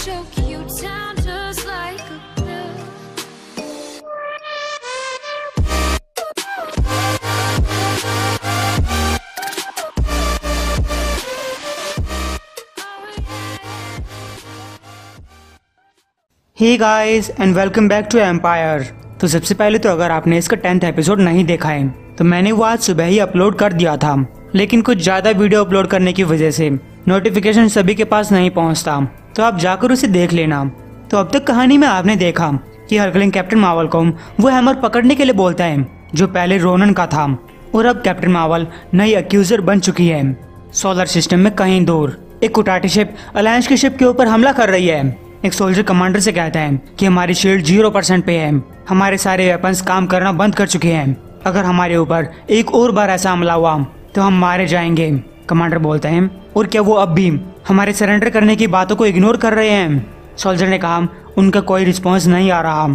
choke you down just like a pill. Hey guys and welcome back to Empire. तो सबसे पहले तो अगर आपने इसका 10th एपिसोड नहीं देखा है तो मैंने वो आज सुबह ही अपलोड कर दिया था, लेकिन कुछ ज़्यादा वीडियो अपलोड करने की वजह से नोटिफिकेशन सभी के पास नहीं पहुंचता, तो आप जाकर उसे देख लेना। तो अब तक कहानी में आपने देखा कि हल्कलिंग कैप्टन मार्वल को वो हैमर पकड़ने के लिए बोलता है जो पहले रोनन का था, और अब कैप्टन मार्वल नई एक्यूजर बन चुकी है। सोलर सिस्टम में कहीं दूर एक कुटाटी शिप अलायंस की शिप के ऊपर हमला कर रही है। एक सोल्जर कमांडर से कहता है कि हमारी शील्ड 0% पे है, हमारे सारे वेपन्स काम करना बंद कर चुके हैं, अगर हमारे ऊपर एक और बार ऐसा हमला हुआ तो हम मारे जाएंगे। कमांडर बोलते हैं, और क्या वो अब भी हमारे सरेंडर करने की बातों को इग्नोर कर रहे हैं? सोल्जर ने कहा, उनका कोई रिस्पॉन्स नहीं आ रहा।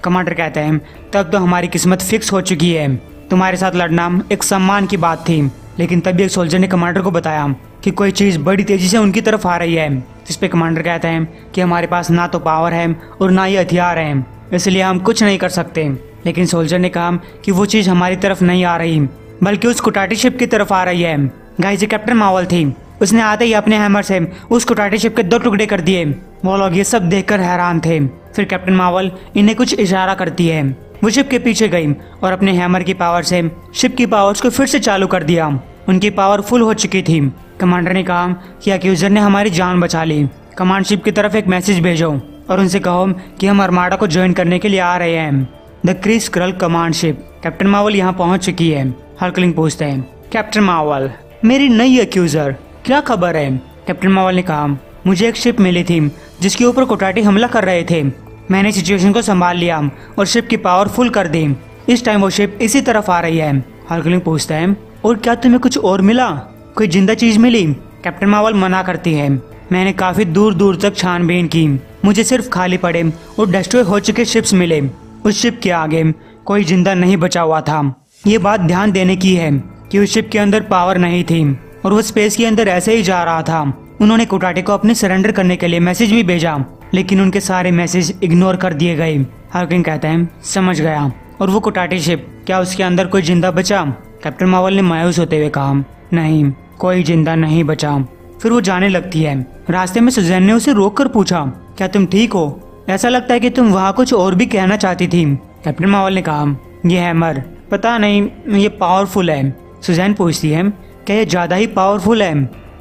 कमांडर कहते हैं, तब तो हमारी किस्मत फिक्स हो चुकी है, तुम्हारे साथ लड़ना एक सम्मान की बात थी। लेकिन तभी एक सोल्जर ने कमांडर को बताया कि कोई चीज बड़ी तेजी से उनकी तरफ आ रही है, जिस पे कमांडर कहते हैं कि हमारे पास ना तो पावर है और ना ही हथियार है, इसलिए हम कुछ नहीं कर सकते। लेकिन सोल्जर ने कहा कि वो चीज हमारी तरफ नहीं आ रही, बल्कि उस कुटाटी शिप की तरफ आ रही है। गाइस, कैप्टन मार्वल थी, उसने आते ही अपने हैमर से उस कुटाटी शिप के 2 टुकड़े कर दिए। वो लोग ये सब देखकर हैरान थे। फिर कैप्टन मार्वल इन्हें कुछ इशारा करती है, वो शिप के पीछे गई और अपने हैमर की पावर से शिप की पावर्स को फिर से चालू कर दिया। उनकी पावर फुल हो चुकी थी। कमांडर ने कहा कि एक्यूजर ने हमारी जान बचा ली, कमांड शिप की तरफ एक मैसेज भेजो और उनसे कहो कि हम आर्माडा को ज्वाइन करने के लिए आ रहे हैं। The Kree Skrull command ship. Captain Marvel यहाँ पहुंच चुकी है। हल्कलिंग पूछते हैं, कैप्टन मार्वल, मेरी नई एक्यूजर, क्या खबर है? कैप्टन मार्वल ने कहा, मुझे एक शिप मिली थी जिसके ऊपर कुटाटी हमला कर रहे थे, मैंने सिचुएशन को संभाल लिया और शिप की पावर फुल कर दी। इस टाइम वो शिप इसी तरफ आ रही है। हल्कलिंग पूछता है, और क्या तुम्हें कुछ और मिला, कोई जिंदा चीज मिली? कैप्टन मार्वल मना करती है, मैंने काफी दूर दूर तक छानबीन की, मुझे सिर्फ खाली पड़े और डिस्ट्रॉय हो चुके शिप्स मिले। उस शिप के आगे कोई जिंदा नहीं बचा हुआ था। ये बात ध्यान देने की है कि उस शिप के अंदर पावर नहीं थी और वो स्पेस के अंदर ऐसे ही जा रहा था। उन्होंने कुटाटी को अपने सरेंडर करने के लिए मैसेज भी भेजा, लेकिन उनके सारे मैसेज इग्नोर कर दिए गए। हल्कलिंग कहते हैं, समझ गया। और वो कुटाटी शिप, क्या उसके अंदर कोई जिंदा बचा? कैप्टन मार्वल ने मायूस होते हुए कहा, नहीं, कोई जिंदा नहीं बचा। फिर वो जाने लगती है। रास्ते में सुजैन ने उसे रोक कर पूछा, क्या तुम ठीक हो? ऐसा लगता है कि तुम वहाँ कुछ और भी कहना चाहती थी। कैप्टन मार्वल ने कहा, ये हैमर पता नहीं, ये पावरफुल है। सुजैन पूछती है, क्या ये ज्यादा ही पावरफुल है?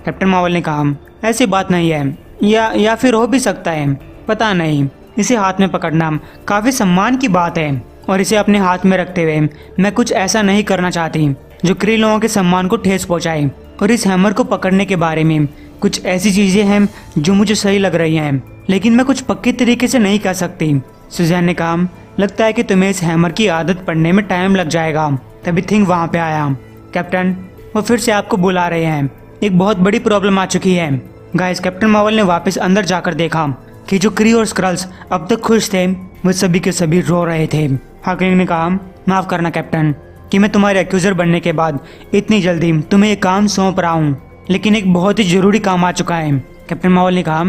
कैप्टन मार्वल ने कहा, ऐसी बात नहीं है, या फिर हो भी सकता है, पता नहीं। इसे हाथ में पकड़ना काफी सम्मान की बात है और इसे अपने हाथ में रखते हुए मैं कुछ ऐसा नहीं करना चाहती जो क्री लोगों के सम्मान को ठेस पहुंचाए। और इस हैमर को पकड़ने के बारे में कुछ ऐसी चीजें हैं जो मुझे सही लग रही हैं, लेकिन मैं कुछ पक्की तरीके से नहीं कह सकती। सुजैन ने कहा, लगता है कि तुम्हें इस हैमर की आदत पड़ने में टाइम लग जाएगा। तभी थिंग वहाँ पे आया। कैप्टन, वो फिर से आपको बुला रहे हैं, एक बहुत बड़ी प्रॉब्लम आ चुकी है। गाइस, कैप्टन मार्वल ने वापस अंदर जाकर देखा कि जो क्री और स्क्रल्स अब तक खुश थे वो सभी के सभी रो रहे थे। हल्कलिंग ने कहा, माफ करना कैप्टन कि मैं तुम्हारे एक्यूजर बनने के बाद इतनी जल्दी तुम्हें एक काम सौंप रहा हूँ, लेकिन एक बहुत ही जरूरी काम आ चुका है। कैप्टन मार्वल ने कहा,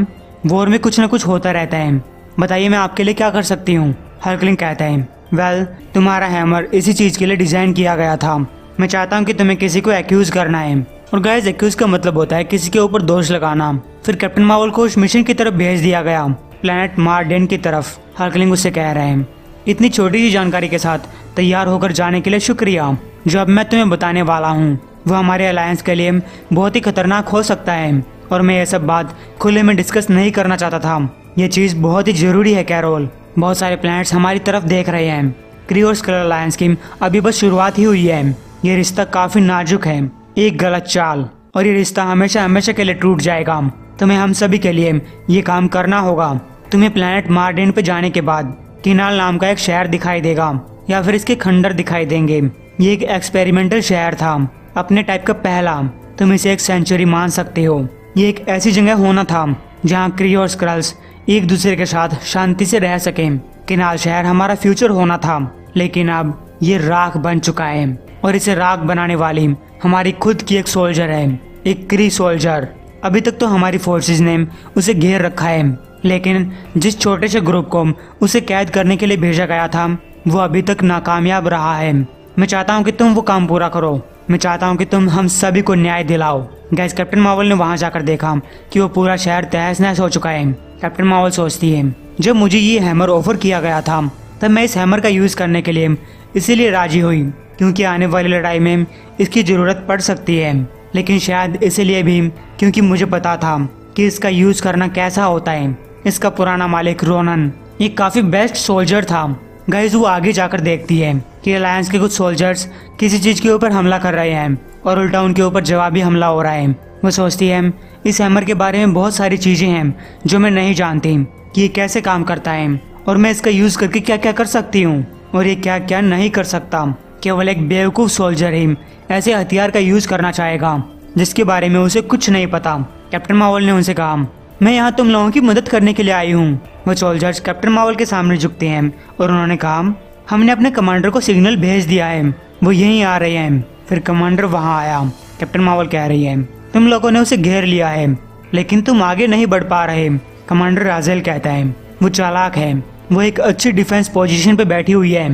वॉर में कुछ न कुछ होता रहता है, बताइए मैं आपके लिए क्या कर सकती हूँ? हल्कलिंग कहता है, वेल, तुम्हारा हैमर इसी चीज के लिए डिजाइन किया गया था। मैं चाहता हूँ कि तुम्हें किसी को एक्यूज करना है। और गाइस, एक्यूज का मतलब होता है किसी के ऊपर दोष लगाना। फिर कैप्टन मार्वल को उस मिशन की तरफ भेज दिया गया, प्लेनेट मार्डेन की तरफ। हल्कलिंग उससे कह रहे हैं, इतनी छोटी सी जानकारी के साथ तैयार होकर जाने के लिए शुक्रिया। जो अब मैं तुम्हें बताने वाला हूँ वो हमारे अलायंस के लिए बहुत ही खतरनाक हो सकता है, और मैं ये सब बात खुले में डिस्कस नहीं करना चाहता था। ये चीज बहुत ही जरूरी है कैरोल, बहुत सारे प्लैनेट्स हमारी तरफ देख रहे हैं। क्री और स्क्रल अलायंस की अभी बस शुरुआत ही हुई है। ये रिश्ता काफी नाजुक है, एक गलत चाल और ये रिश्ता हमेशा हमेशा के लिए टूट जाएगा। तुम्हें हम सभी के लिए ये काम करना होगा। तुम्हें प्लेनेट मार्डेन पे जाने के बाद किनाल नाम का एक शहर दिखाई देगा, या फिर इसके खंडर दिखाई देंगे। ये एक एक्सपेरिमेंटल शहर था, अपने टाइप का पहला। तुम इसे एक सेंचुरी मान सकते हो। ये एक ऐसी जगह होना था जहाँ क्री और स्क्रल्स एक दूसरे के साथ शांति से रह सकें। किनाल शहर हमारा फ्यूचर होना था, लेकिन अब ये राख बन चुका है, और इसे राख बनाने वाली हमारी खुद की एक सोल्जर है, एक क्री सोल्जर। अभी तक तो हमारी फोर्सेस ने उसे घेर रखा है, लेकिन जिस छोटे से ग्रुप को उसे कैद करने के लिए भेजा गया था वो अभी तक नाकामयाब रहा है। मैं चाहता हूँ कि तुम वो काम पूरा करो। मैं चाहता हूँ कि तुम हम सभी को न्याय दिलाओ। गाइस, कैप्टन मार्वल ने वहां जाकर देखा कि वो पूरा शहर तहस नहस हो चुका है। कैप्टन मार्वल सोचती है, जब मुझे ये हैमर ऑफर किया गया था तब मैं इस हैमर का यूज करने के लिए इसीलिए राजी हुई क्योंकि आने वाली लड़ाई में इसकी जरूरत पड़ सकती है, लेकिन शायद इसीलिए भी क्योंकि मुझे पता था कि इसका यूज करना कैसा होता है। इसका पुराना मालिक रोनन ये काफी बेस्ट सोल्जर था। गाइस, वो आगे जाकर देखती है कि अलायंस के कुछ सोल्जर्स किसी चीज के ऊपर हमला कर रहे हैं और उल्टा उनके ऊपर जवाबी हमला हो रहा है। वो सोचती है इस हैमर के बारे में बहुत सारी चीजें हैं जो मैं नहीं जानती कि ये कैसे काम करता है और मैं इसका यूज करके क्या क्या कर सकती हूँ और ये क्या क्या नहीं कर सकता। केवल एक बेवकूफ सोल्जर ही ऐसे हथियार का यूज करना चाहेगा जिसके बारे में उसे कुछ नहीं पता। कैप्टन मार्वल ने उनसे कहा, मैं यहाँ तुम लोगों की मदद करने के लिए आई हूँ। वो सोल्जर्स कैप्टन मार्वल के सामने झुकते हैं और उन्होंने कहा, हमने अपने कमांडर को सिग्नल भेज दिया है, वो यहीं आ रहे हैं। फिर कमांडर वहाँ आया। कैप्टन मार्वल कह रही है, तुम लोगों ने उसे घेर लिया है लेकिन तुम आगे नहीं बढ़ पा रहे। कमांडर राजेल कहता है, वो चालाक है, वो एक अच्छी डिफेंस पोजीशन पे बैठी हुई है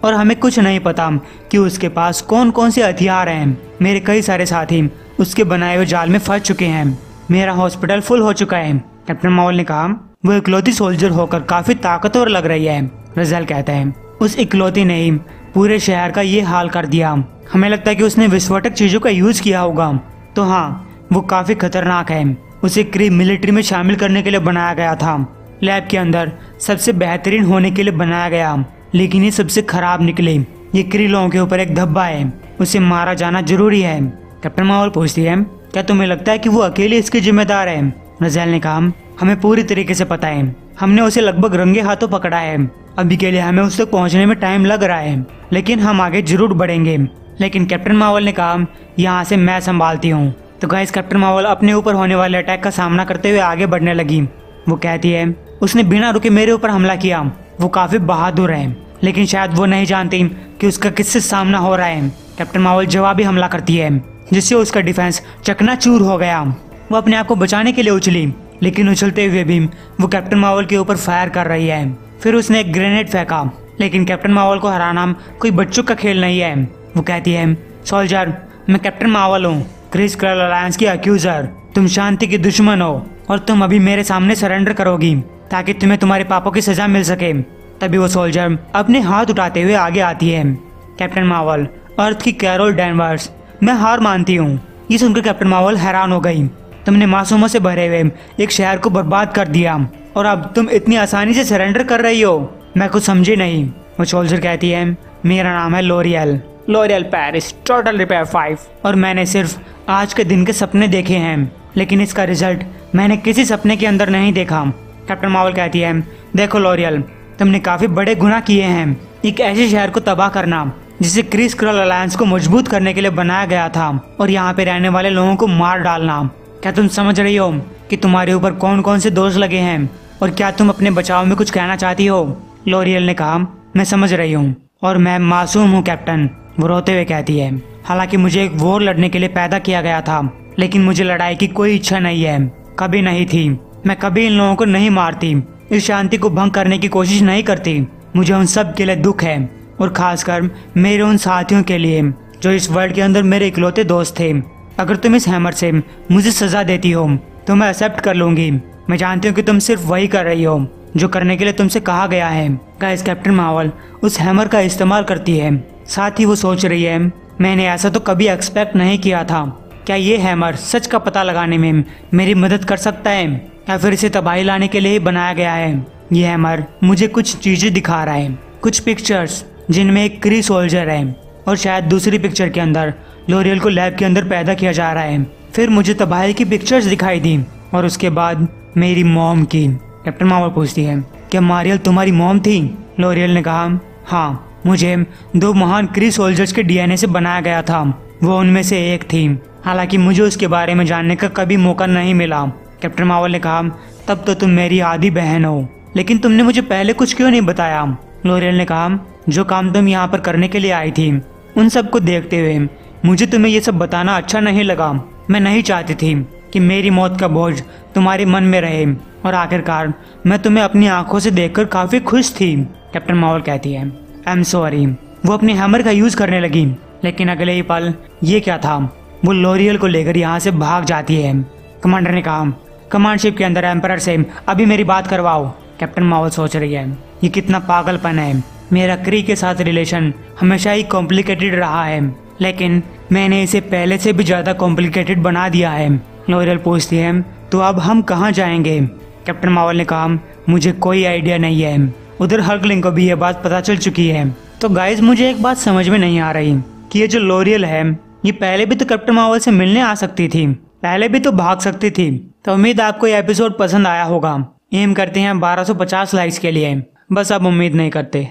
और हमें कुछ नहीं पता कि उसके पास कौन कौन से हथियार हैं। मेरे कई सारे साथी उसके बनाए हुए जाल में फंस चुके हैं। मेरा हॉस्पिटल फुल हो चुका है। कैप्टन मार्वल ने कहा, वो इकलौती सोल्जर होकर काफी ताकतवर लग रही है। राजेल कहता है, उस इकलौती ने ही पूरे शहर का ये हाल कर दिया। हमें लगता है कि उसने विस्फोटक चीजों का यूज किया होगा। तो हाँ, वो काफी खतरनाक है। उसे क्री मिलिट्री में शामिल करने के लिए बनाया गया था। लैब के अंदर सबसे बेहतरीन होने के लिए बनाया गया, लेकिन ये सबसे खराब निकले। ये क्री लोगों के ऊपर एक धब्बा है, उसे मारा जाना जरूरी है। कैप्टन मार्वल पूछती है, क्या तुम्हें लगता है कि वो अकेले इसके जिम्मेदार है? राजेल ने कहा, हमें पूरी तरीके से पता है। हमने उसे लगभग रंगे हाथों पकड़ा है। अभी के लिए हमें उस तक पहुंचने में टाइम लग रहा है, लेकिन हम आगे जरूर बढ़ेंगे। लेकिन कैप्टन मार्वल ने कहा, यहाँ से मैं संभालती हूँ। तो गाइस, कैप्टन मार्वल अपने ऊपर होने वाले अटैक का सामना करते हुए आगे बढ़ने लगी। वो कहती है, उसने बिना रुके मेरे ऊपर हमला किया। वो काफी बहादुर है, लेकिन शायद वो नहीं जानती कि उसका किससे सामना हो रहा है। कैप्टन मार्वल जवाबी हमला करती है जिससे उसका डिफेंस चकनाचूर हो गया। वो अपने आप को बचाने के लिए उछली, लेकिन उछलते हुए भी वो कैप्टन मार्वल के ऊपर फायर कर रही है। फिर उसने एक ग्रेनेड फेंका, लेकिन कैप्टन मार्वल को हराना कोई बच्चों का खेल नहीं है। वो कहती है, सोल्जर, मैं कैप्टन मार्वल हूँ, क्रिस क्रल अलायंस की अक्यूजर। तुम शांति की दुश्मन हो और तुम अभी मेरे सामने सरेंडर करोगी ताकि तुम्हें तुम्हारे पापों की सजा मिल सके। तभी वो सोल्जर अपने हाथ उठाते हुए आगे आती है। कैप्टन मार्वल, अर्थ की कैरोल डैनवर्स, मैं हार मानती हूँ। ये सुनकर कैप्टन मार्वल हैरान हो गई। तुमने मासूमों से भरे हुए एक शहर को बर्बाद कर दिया और अब तुम इतनी आसानी से सरेंडर कर रही हो, मैं कुछ समझी नहीं। वो सोल्जर कहती है, मेरा नाम है लोरियल पेरिस, टोटल रिपेयर 5, और मैंने सिर्फ आज के दिन के सपने देखे हैं, लेकिन इसका रिजल्ट मैंने किसी सपने के अंदर नहीं देखा। कैप्टन मार्वल कहती है, देखो लोरियल, तुमने काफी बड़े गुनाह किए हैं। एक ऐसे शहर को तबाह करना जिसे क्रिस क्रल अलायंस को मजबूत करने के लिए बनाया गया था, और यहाँ पे रहने वाले लोगों को मार डालना। क्या तुम समझ रही हो कि तुम्हारे ऊपर कौन कौन से दोष लगे हैं, और क्या तुम अपने बचाव में कुछ कहना चाहती हो? लोरियल ने कहा, मैं समझ रही हूँ और मैं मासूम हूँ कैप्टन। वो रोते हुए कहती है, हालांकि मुझे एक वॉर लड़ने के लिए पैदा किया गया था, लेकिन मुझे लड़ाई की कोई इच्छा नहीं है, कभी नहीं थी। मैं कभी इन लोगों को नहीं मारती, इस शांति को भंग करने की कोशिश नहीं करती। मुझे उन सब के लिए दुख है, और खासकर मेरे उन साथियों के लिए जो इस वर्ल्ड के अंदर मेरे इकलौते दोस्त थे। अगर तुम इस हैमर से मुझे सजा देती हो तो मैं एक्सेप्ट कर लूंगी। मैं जानती हूँ कि तुम सिर्फ वही कर रही हो जो करने के लिए तुमसे कहा गया है। गाइस, कैप्टन मार्वल उस हैमर का इस्तेमाल करती है। साथ ही वो सोच रही है, मैंने ऐसा तो कभी एक्सपेक्ट नहीं किया था। क्या ये हैमर सच का पता लगाने में मेरी मदद कर सकता है, या फिर इसे तबाही लाने के लिए ही बनाया गया है? ये हैमर मुझे कुछ चीजें दिखा रहा है, कुछ पिक्चर्स जिनमें एक क्री सोल्जर है, और शायद दूसरी पिक्चर के अंदर लोरियल को लैब के अंदर पैदा किया जा रहा है। फिर मुझे तबाही की पिक्चर्स दिखाई दी, और उसके बाद मेरी मॉम की। कैप्टन मार्वल पूछती है, क्या मारियल तुम्हारी मॉम थी? लोरियल ने कहा, हाँ, मुझे 2 महान क्री सोल्जर्स के डीएनए से बनाया गया था, वो उनमें से एक थी। हालांकि मुझे उसके बारे में जानने का कभी मौका नहीं मिला। कैप्टन मार्वल ने कहा, तब तो तुम मेरी आधी बहन हो, लेकिन तुमने मुझे पहले कुछ क्यों नहीं बताया? लोरियल ने कहा, जो काम तुम यहाँ पर करने के लिए आई थी, उन सब को देखते हुए मुझे तुम्हें ये सब बताना अच्छा नहीं लगा। मैं नहीं चाहती थी कि मेरी मौत का बोझ तुम्हारे मन में रहे। और आखिरकार मैं तुम्हें अपनी आंखों से देखकर काफी खुश थी। कैप्टन मार्वल कहती है आई एम सॉरी। वो अपनी हैमर का यूज करने लगी, लेकिन अगले ही पल ये क्या था, वो लोरियल को लेकर यहाँ से भाग जाती है। कमांडर ने कहा कमांड शिप के अंदर एम्परर से अभी मेरी बात करवाओ। कैप्टन मार्वल सोच रही है ये कितना पागलपन है, मेरा क्री के साथ रिलेशन हमेशा ही कॉम्प्लिकेटेड रहा है, लेकिन मैंने इसे पहले से भी ज्यादा कॉम्प्लिकेटेड बना दिया है। लोरियल पूछती है तो अब हम कहाँ जाएंगे। कैप्टन मार्वल ने कहा मुझे कोई आइडिया नहीं है। उधर हल्कलिंग को भी ये बात पता चल चुकी है। तो गाइज मुझे एक बात समझ में नहीं आ रही कि ये जो लोरियल है ये पहले भी तो कैप्टन मार्वल से मिलने आ सकती थी, पहले भी तो भाग सकती थी। तो उम्मीद आपको ये एपिसोड पसंद आया होगा। एम करते हैं 1250 लाइक्स के लिए, बस अब उम्मीद नहीं करते।